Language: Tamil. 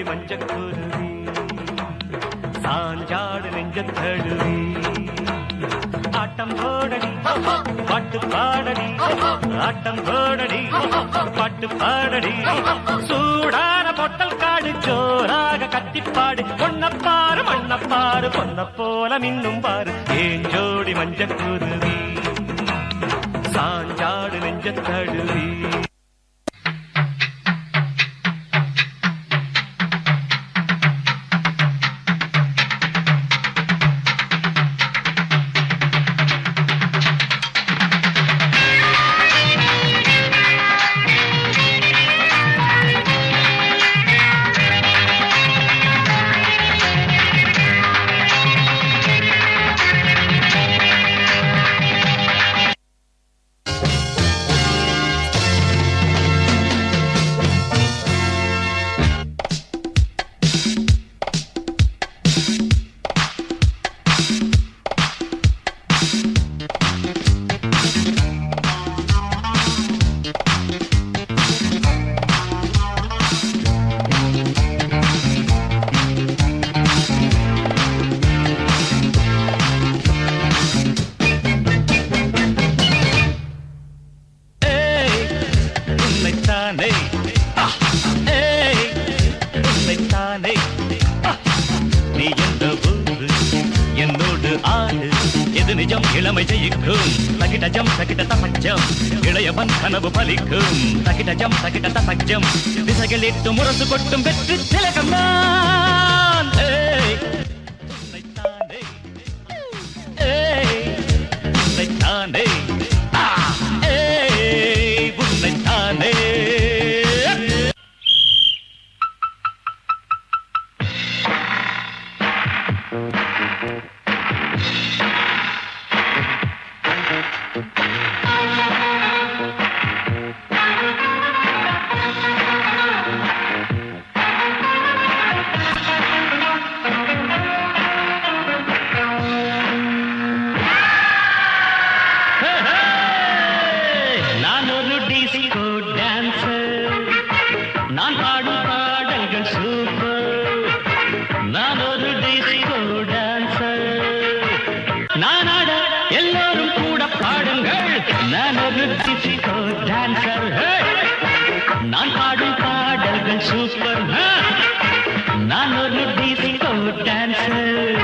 மஞ்சக்குருவி சாஞ்சாடு நெஞ்சத்தழுவி ஆட்டம் போடடி பாட்டு பாடடி ஆட்டம் போடடி பாட்டு பாடடி சூடான பொட்டல் காடு ஜோராக கத்திப்பாடு பொன்னப்பாரு மண்ணப்பாரு பொன்ன போல மின்னும் பாரு ஏன் ஜோடி மஞ்சக்குருவி சாஞ்சாடு நெஞ்சத்தழுவி நீ எந்த ஊரு என்னோடு ஆடு எது நிஜம் இளமை ஜெயிக்கும் தகிடஜம் தகிட தபஜம் இளையவன் கனவு பலிக்கும் தகிடஜம் தகிட தபஜம் திசைகளிட்டு முரசு கொட்டும் வெற்றி திலகம் நான் உன்னைத்தானே உன்னைத்தானே நான் ஒரு டிஸ்கோ டான்சர் நான் பாடும் பாடல்கள் சூப்பர் நான் ஒரு டிஸ்கோ டான்சர் நான் ஆட எல்லோரும் கூட பாடுங்கள் நான் ஒரு டிஸ்கோ டான்சர் நான் பாடும் பாடல்கள் சூப்பர் நான் ஒரு டிஸ்கோ டான்சர்